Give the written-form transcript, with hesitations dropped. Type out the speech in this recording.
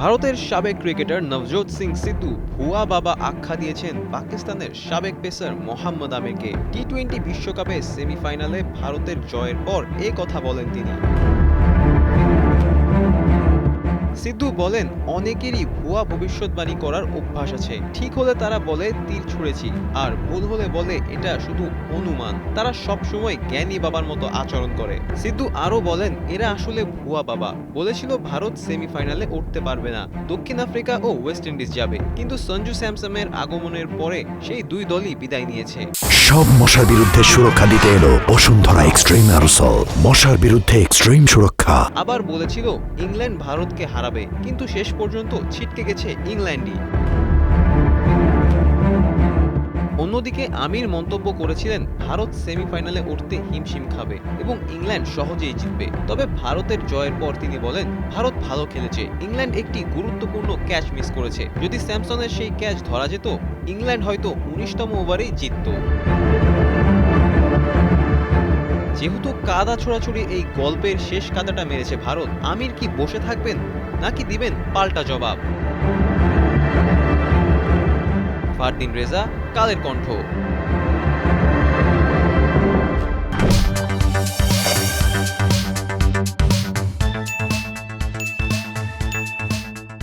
ভারতের সাবেক ক্রিকেটার নভজোত সিং সিদ্ধু ভুয়া বাবা আখ্যা দিয়েছেন পাকিস্তানের সাবেক পেসার মোহাম্মদ আমিরকে। টি-20 বিশ্বকাপে সেমিফাইনালে ভারতের জয়ের পর কথা বলেন তিনি। সিদ্ধু বলেন, অনেকেরই ভুয়া ভবিষ্যৎবাণী করার অভ্যাস আছে। ঠিক হলে তারা বলে তীর ছুঁড়েছি, আর ভুল হলে বলে এটা শুধু অনুমান। তারা সবসময় জ্ঞানী বাবার মতো আচরণ করে। সিদ্ধু আরও বলেন, এরা আসলে ভুয়া বাবা। বলেছিল ভারত সেমিফাইনালে উঠতে পারবে না, দক্ষিণ আফ্রিকা ও ওয়েস্ট ইন্ডিজ যাবে, কিন্তু সঞ্জু স্যামসনের আগমনের পরে সেই দুই দলই বিদায় নিয়েছে। সব মশার বিরুদ্ধে সুরক্ষা দিতে এলো বসুন্ধরা এক্সট্রিম অ্যারোসল, মশার বিরুদ্ধে এক্সট্রিম সুরক্ষা। আবার বলেছিল ইংল্যান্ড ভারতকে হারাবে, কিন্তু শেষ পর্যন্ত ছিটকে গেছে ইংল্যান্ডই। অন্যদিকে আমির মন্তব্য করেছিলেন ভারত সেমিফাইনালে উঠতে হিমশিম খাবে এবং ইংল্যান্ড সহজেই জিতবে। তবে ভারতের জয়ের পর তিনি বলেন, ভারত ভালো খেলেছে, ইংল্যান্ড একটি গুরুত্বপূর্ণ ক্যাচ মিস করেছে। যদি স্যামসনের সেই ক্যাচ ধরা যেত, ইংল্যান্ড হয়তো 19তম ওভারেই জিতত। যেহেতু কাদা ছোড়াছুড়ি এই গল্পের শেষ কাদাটা মেরেছে ভারত, আমির কি বসে থাকবেন নাকি দিবেন পাল্টা জবাব? ফারদিন রেজা, কালের কণ্ঠ।